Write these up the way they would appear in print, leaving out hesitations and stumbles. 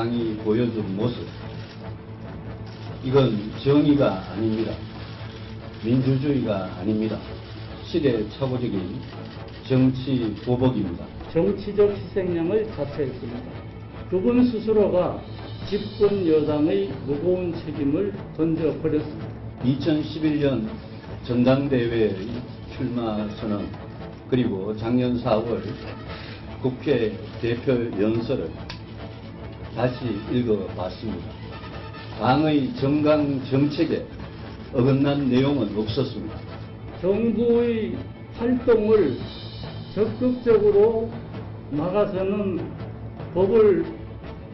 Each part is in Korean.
당이 보여준 모습, 이건 정의가 아닙니다. 민주주의가 아닙니다. 시대착오적인 정치 보복입니다. 정치적 희생양을 자처했습니다. 그분 스스로가 집권 여당의 무거운 책임을 던져버렸습니다. 2011년 전당대회의 출마 선언, 그리고 작년 4월 국회 대표 연설을 다시 읽어봤습니다. 당의 정강 정책에 어긋난 내용은 없었습니다. 정부의 활동을 적극적으로 막아서는 법을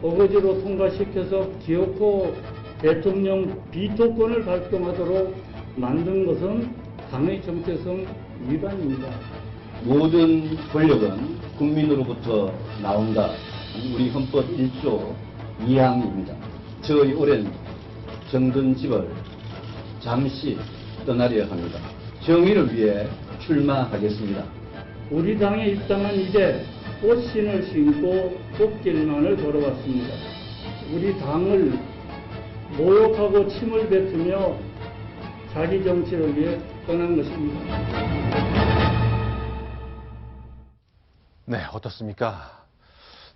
어거지로 통과시켜서 기어코 대통령 비토권을 발동하도록 만든 것은 당의 정체성 위반입니다. 모든 권력은 국민으로부터 나온다. 우리 헌법 1조 2항입니다. 저의 오랜 정든 집을 잠시 떠나려 합니다. 정의를 위해 출마하겠습니다. 우리 당에 입당한 이제 꽃신을 신고 꽃길만을 걸어왔습니다. 우리 당을 모욕하고 침을 뱉으며 자기 정치를 위해 떠난 것입니다. 네, 어떻습니까?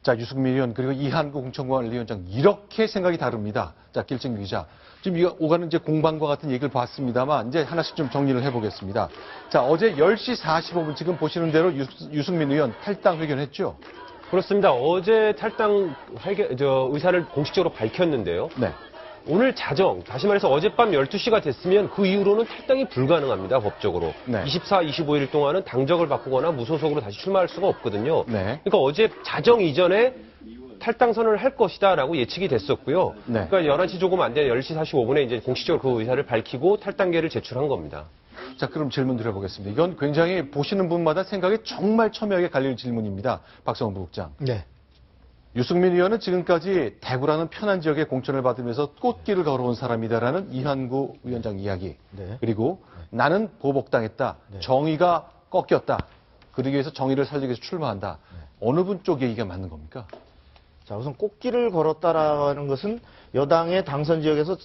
자, 유승민 의원 그리고 이한구 공천관리위원장 이렇게 생각이 다릅니다. 자, 길증 기자. 지금 이거 오가는 이제 공방과 같은 얘기를 봤습니다만 이제 하나씩 좀 정리를 해보겠습니다. 자, 어제 10시 45분 지금 보시는 대로 유승민 의원 탈당 회견했죠? 그렇습니다. 어제 탈당 의사를 공식적으로 밝혔는데요. 네. 오늘 자정, 다시 말해서 어젯밤 12시가 됐으면 그 이후로는 탈당이 불가능합니다, 법적으로. 네. 24, 25일 동안은 당적을 바꾸거나 무소속으로 다시 출마할 수가 없거든요. 네. 그러니까 어제 자정 이전에 탈당 선언을 할 것이다라고 예측이 됐었고요. 네. 그러니까 11시 조금 안 되는 10시 45분에 이제 공식적으로 그 의사를 밝히고 탈당계를 제출한 겁니다. 자, 그럼 질문 드려보겠습니다. 이건 굉장히 보시는 분마다 생각이 정말 첨예하게 갈릴 질문입니다. 박성원 부국장. 네. 유승민 의원은 지금까지 대구라는 편한 지역에 공천을 받으면서 꽃길을 걸어온 사람이다라는 이한구 위원장 이야기. 네. 그리고 나는 보복당했다. 네. 정의가 꺾였다. 그러기 위해서 정의를 살리기 위해서 출마한다. 어느 분 쪽 얘기가 맞는 겁니까? 자, 우선 꽃길을 걸었다라는 것은 여당의 당선 지역에서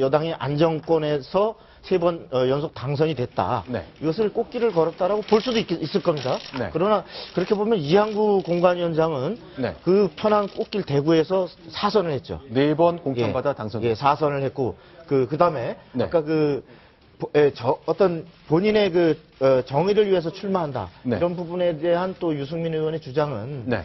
여당이 안정권에서 3번 연속 당선이 됐다. 네. 이것을 꽃길을 걸었다라고 볼 수도 있을 겁니다. 네. 그러나 그렇게 보면 이한구 공관위원장은 네. 그 편한 꽃길 대구에서 4선을 했죠. 4번 공천받아 당선됐다. 예, 4선을 했고 그다음에 네. 아까 어떤 본인의 정의를 위해서 출마한다. 네. 이런 부분에 대한 또 유승민 의원의 주장은 네.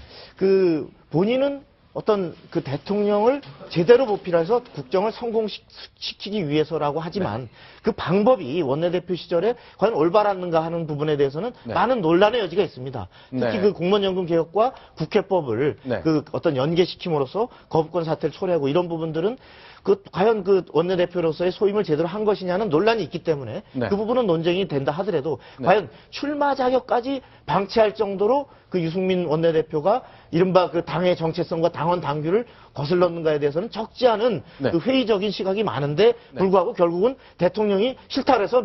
본인은 어떤 대통령을 제대로 보필해서 국정을 성공시키기 위해서라고 하지만 그 방법이 원내대표 시절에 과연 올바랐는가 하는 부분에 대해서는 네. 많은 논란의 여지가 있습니다. 특히 네. 공무원연금 개혁과 국회법을 네. 어떤 연계시킴으로써 거부권 사태를 초래하고 이런 부분들은 과연 원내대표로서의 소임을 제대로 한 것이냐는 논란이 있기 때문에 네. 그 부분은 논쟁이 된다 하더라도 네. 과연 출마 자격까지 방치할 정도로 유승민 원내대표가 이른바 당의 정체성과 당원 당규를 거슬렀는가에 대해서는 적지 않은 네. 회의적인 시각이 많은데 불구하고 결국은 대통령이 싫다 해서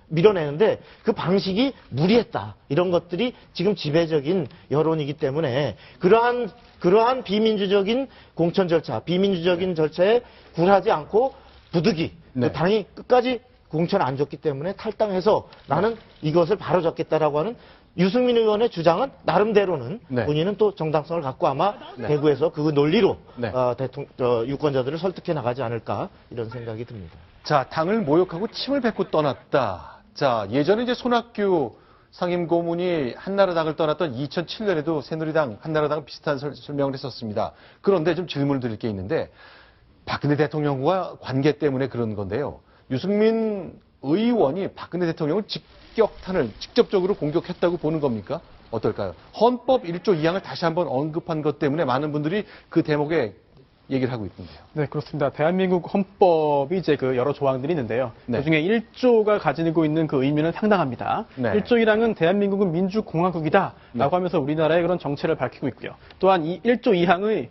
밀어내는데 그 방식이 무리했다. 이런 것들이 지금 지배적인 여론이기 때문에 그러한 비민주적인 공천 절차, 비민주적인 절차에 굴하지 않고 부득이 네. 당이 끝까지 공천 안 줬기 때문에 탈당해서 나는 이것을 바로잡겠다라고 하는 유승민 의원의 주장은 나름대로는 네. 본인은 또 정당성을 갖고 아마 네. 대구에서 그 논리로 네. 유권자들을 설득해 나가지 않을까 이런 생각이 듭니다. 자, 당을 모욕하고 침을 뱉고 떠났다. 자, 예전에 이제 손학규 상임고문이 한나라당을 떠났던 2007년에도 새누리당, 한나라당 비슷한 설명을 했었습니다. 그런데 좀 질문을 드릴 게 있는데 박근혜 대통령과 관계 때문에 그런 건데요. 유승민 의원이 박근혜 대통령을 직접적으로 공격했다고 보는 겁니까? 어떨까요? 헌법 1조 2항을 다시 한번 언급한 것 때문에 많은 분들이 그 대목에 얘기를 하고 있던데요. 네, 그렇습니다. 대한민국 헌법이 이제 여러 조항들이 있는데요. 네. 그중에 1조가 가지고 있는 그 의미는 상당합니다. 네. 1조 1항은 대한민국은 민주공화국이다라고 네. 하면서 우리나라의 그런 정체를 밝히고 있고요. 또한 이 1조 2항의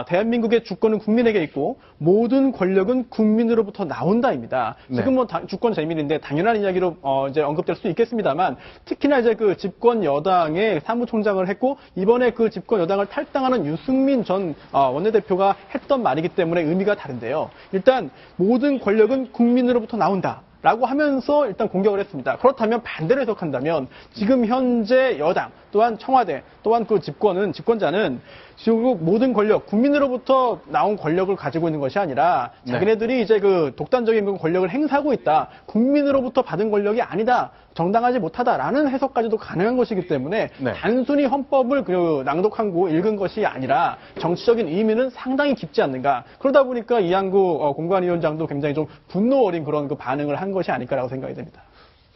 대한민국의 주권은 국민에게 있고 모든 권력은 국민으로부터 나온다입니다. 네. 지금 주권 재밀인데 당연한 이야기로 이제 언급될 수 있겠습니다만 특히나 이제 집권 여당의 사무총장을 했고 이번에 집권 여당을 탈당하는 유승민 전 원내대표가 했던 했던 말이기 때문에 의미가 다른데요. 일단 모든 권력은 국민으로부터 나온다. 라고 하면서 일단 공격을 했습니다. 그렇다면 반대로 해석한다면 지금 현재 여당 또한 청와대 또한 그 집권자는 결국 모든 권력 국민으로부터 나온 권력을 가지고 있는 것이 아니라 자기네들이 이제 그 독단적인 권력을 행사하고 있다. 국민으로부터 받은 권력이 아니다. 정당하지 못하다라는 해석까지도 가능한 것이기 때문에 단순히 헌법을 그 낭독하고 읽은 것이 아니라 정치적인 의미는 상당히 깊지 않는가. 그러다 보니까 이한구 공관위원장도 굉장히 좀 분노 어린 그런 그 반응을 한 것이 아닐까라고 생각이 됩니다.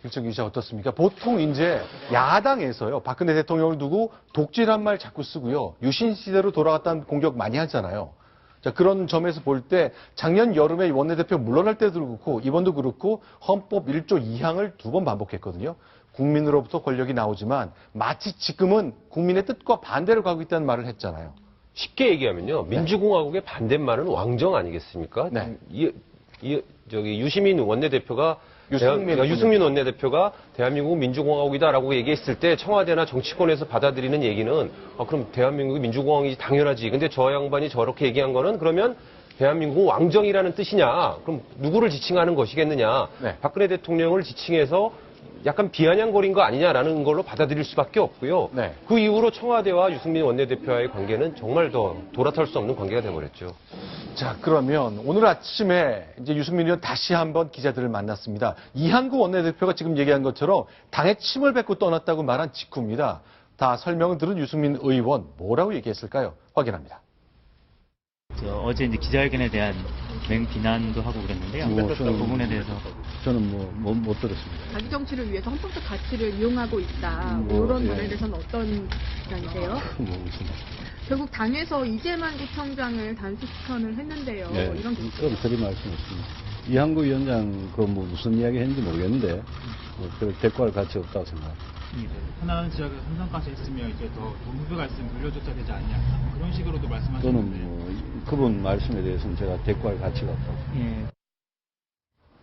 일정 기자 어떻습니까? 보통 이제 야당에서요, 박근혜 대통령을 두고 독재란 말 자꾸 쓰고요, 유신 시대로 돌아갔다는 공격 많이 하잖아요. 자, 그런 점에서 볼 때 작년 여름에 원내대표 물러날 때도 그렇고 이번도 그렇고 헌법 1조 2항을 2번 반복했거든요. 국민으로부터 권력이 나오지만 마치 지금은 국민의 뜻과 반대로 가고 있다는 말을 했잖아요. 쉽게 얘기하면요. 민주공화국의 반대말은 왕정 아니겠습니까? 네. 유시민 원내대표가 유승민 원내대표가 대한민국은 민주공화국이다라고 얘기했을 때 청와대나 정치권에서 받아들이는 얘기는 그럼 대한민국이 민주공화국이 당연하지. 근데 저 양반이 저렇게 얘기한 거는 그러면 대한민국은 왕정이라는 뜻이냐. 그럼 누구를 지칭하는 것이겠느냐. 박근혜 대통령을 지칭해서 약간 비아냥거린 거 아니냐라는 걸로 받아들일 수밖에 없고요. 그 이후로 청와대와 유승민 원내대표와의 관계는 정말 더 돌아설 수 없는 관계가 돼버렸죠. 자, 그러면 오늘 아침에 이제 유승민 의원 다시 한번 기자들을 만났습니다. 이한구 원내대표가 지금 얘기한 것처럼 당의 침을 뱉고 떠났다고 말한 직후입니다. 다 설명을 들은 유승민 의원 뭐라고 얘기했을까요? 확인합니다. 어제 이제 기자회견에 대한 맹비난도 하고 그랬는데요. 그 부분에 대해서 저는 못 들었습니다. 자기 정치를 위해서 헌법적 가치를 이용하고 있다. 이런 말에 대해서는 어떤 입장이세요? 결국 당에서 이재만 구청장을 단수 추천을 했는데요. 이런 좀 드릴 말씀이었습니다. 이한구 위원장 무슨 이야기 했는지 모르겠는데 대꾸할 가치 없다고 생각합니다. 하나는 지역에 삼성가스 했으면 이제 더 후배가 있으면 돌려줬어야 되지 않냐 그런 식으로도 말씀하셨는데 저는 그분 말씀에 대해서는 제가 대꾸할 가치가 없다고 생각합니다.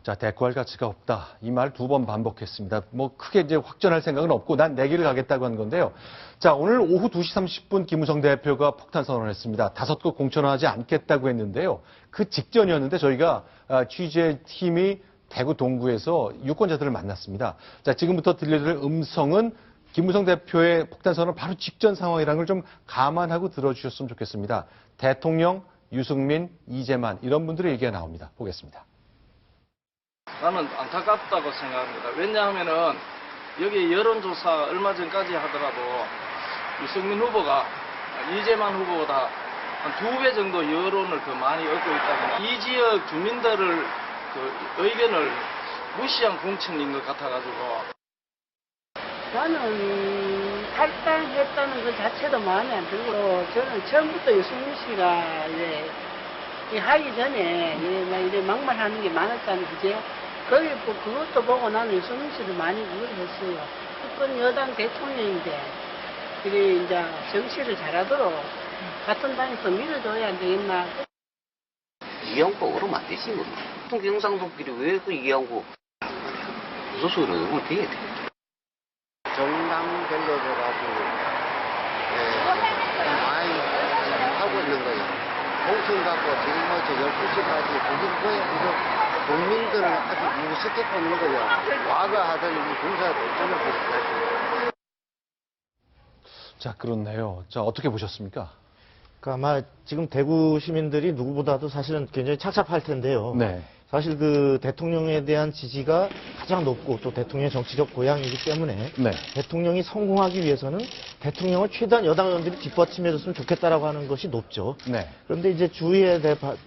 자, 대꾸할 가치가 없다. 이 말 2번 반복했습니다. 크게 이제 확전할 생각은 없고 난 내 길을 가겠다고 한 건데요. 자, 오늘 오후 2시 30분 김무성 대표가 폭탄 선언을 했습니다. 5곳 공천하지 않겠다고 했는데요. 그 직전이었는데 저희가 취재팀이 대구 동구에서 유권자들을 만났습니다. 자, 지금부터 들려드릴 음성은 김무성 대표의 폭탄 선언 바로 직전 상황이라는 걸 좀 감안하고 들어주셨으면 좋겠습니다. 대통령, 유승민, 이재만 이런 분들의 얘기가 나옵니다. 보겠습니다. 나는 안타깝다고 생각합니다. 왜냐하면은 여기 여론조사 얼마 전까지 하더라도 유승민 후보가 이재만 후보보다 한 2배 정도 여론을 더 많이 얻고 있다면 이 지역 주민들을 그 의견을 무시한 공천인 것 같아가지고 저는 탈당했다는 그 자체도 마음에 안 들고 저는 처음부터 유승민 씨가 이제 하기 전에 이래 막말하는 게 많았다는 거죠. 거기 그것도 보고 나는 유승민 씨를 많이 그걸 했어요. 특권 여당 대통령인데 그래 이제 정치를 잘하도록 같은 당에서 밀어줘야 안 되겠나. 이양구가 오르면 안 되지 뭐. 보통 경상도끼리 왜 그 이양구 무소속으로 오르면 돼야 돼. 정당별로 가지고 많이 하고 있는 거예요. 공천 갖고 지금 12시까지 그게 국민들을 아주 무섭게 뽑는 거예요. 과거 하던 이 군사 발전을 보셨다시피. 자, 그렇네요. 자, 어떻게 보셨습니까? 아마 지금 대구 시민들이 누구보다도 사실은 굉장히 착잡할 텐데요. 사실 그 대통령에 대한 지지가 가장 높고 또 대통령의 정치적 고향이기 때문에 대통령이 성공하기 위해서는 대통령을 최대한 여당 의원들이 뒷받침해줬으면 좋겠다라고 하는 것이 높죠. 그런데 이제 주의해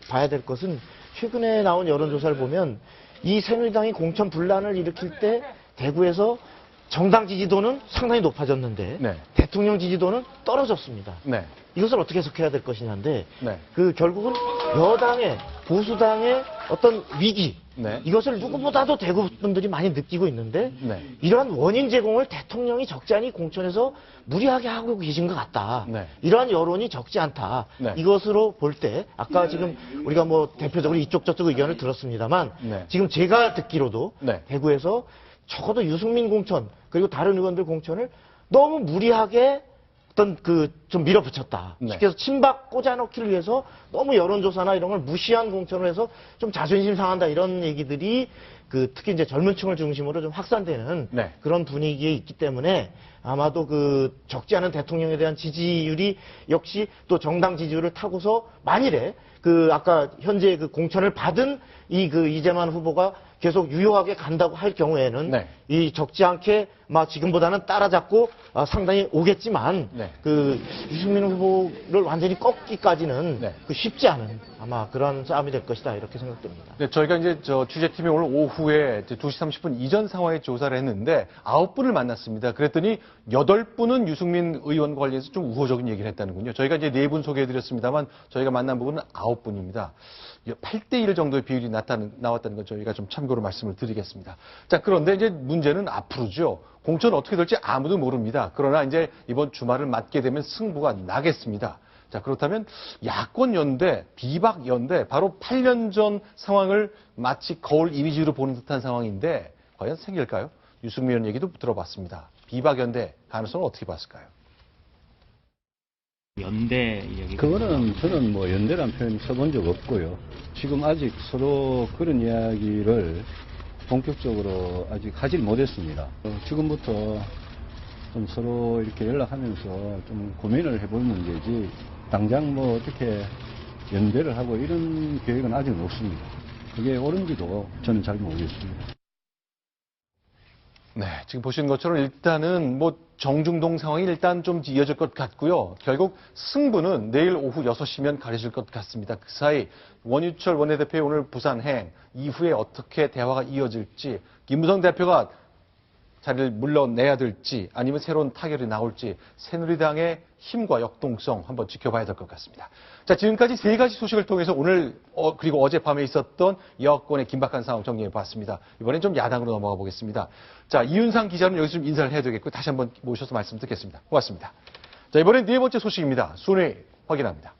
봐야 될 것은 최근에 나온 여론조사를 보면 이 새누리당이 공천 분란을 일으킬 때 대구에서 정당 지지도는 상당히 높아졌는데 대통령 지지도는 떨어졌습니다. 이것을 어떻게 해석해야 될 것이냐인데 그 결국은 여당의 보수당의 어떤 위기 이것을 누구보다도 대구 분들이 많이 느끼고 있는데 이러한 원인 제공을 대통령이 적지 않이 공천에서 무리하게 하고 계신 것 같다. 이러한 여론이 적지 않다. 이것으로 볼 때 아까 지금 우리가 대표적으로 이쪽 저쪽 의견을 들었습니다만 지금 제가 듣기로도 대구에서 적어도 유승민 공천 그리고 다른 의원들 공천을 너무 무리하게 어떤 좀 밀어붙였다. 네. 쉽게 해서 친박 꽂아넣기를 위해서 너무 여론조사나 이런 걸 무시한 공천을 해서 좀 자존심 상한다 이런 얘기들이 특히 이제 젊은 층을 중심으로 좀 확산되는 네. 그런 분위기에 있기 때문에 아마도 적지 않은 대통령에 대한 지지율이 역시 또 정당 지지율을 타고서 만일에 아까 현재 공천을 받은 이재만 후보가 계속 유효하게 간다고 할 경우에는 네. 이 적지 않게 지금보다는 따라잡고 상당히 오겠지만 네. 유승민 후보를 완전히 꺾기까지는 네. 쉽지 않은 아마 그런 싸움이 될 것이다 이렇게 생각됩니다. 네, 저희가 이제 취재팀이 오늘 오후에 2시 30분 이전 상황에 조사를 했는데 9분을 만났습니다. 그랬더니 8분은 유승민 의원과 관련해서 좀 우호적인 얘기를 했다는군요. 저희가 이제 4분 소개해드렸습니다만 저희가 만난 부분은 9분입니다. 8대1 정도의 비율이 나왔다는 건 저희가 좀 참고로 말씀을 드리겠습니다. 자, 그런데 이제 문제는 앞으로죠. 공천은 어떻게 될지 아무도 모릅니다. 그러나 이제 이번 주말을 맞게 되면 승부가 나겠습니다. 자, 그렇다면 야권 연대, 비박 연대, 바로 8년 전 상황을 마치 거울 이미지로 보는 듯한 상황인데 과연 생길까요? 유승민 의원 얘기도 들어봤습니다. 비박 연대 가능성은 어떻게 봤을까요? 연대 이야기. 그거는 저는 연대란 표현 써본 적 없고요. 지금 아직 서로 그런 이야기를 본격적으로 아직 하질 못했습니다. 지금부터 좀 서로 이렇게 연락하면서 좀 고민을 해볼 문제지 당장 어떻게 연대를 하고 이런 계획은 아직은 없습니다. 그게 옳은지도 저는 잘 모르겠습니다. 네, 지금 보시는 것처럼 일단은 정중동 상황이 일단 좀 이어질 것 같고요. 결국 승부는 내일 오후 6시면 가려질 것 같습니다. 그 사이 원유철 원내대표의 오늘 부산행 이후에 어떻게 대화가 이어질지, 김무성 대표가 자리를 물러내야 될지 아니면 새로운 타결이 나올지 새누리당의 힘과 역동성 한번 지켜봐야 될 것 같습니다. 자, 지금까지 3가지 소식을 통해서 오늘 그리고 어젯밤에 있었던 여권의 긴박한 상황 정리해봤습니다. 이번엔 좀 야당으로 넘어가 보겠습니다. 자, 이윤상 기자는 여기서 좀 인사를 해야 되겠고 다시 한번 모셔서 말씀 듣겠습니다. 고맙습니다. 자, 이번엔 4번째 소식입니다. 순위 확인합니다.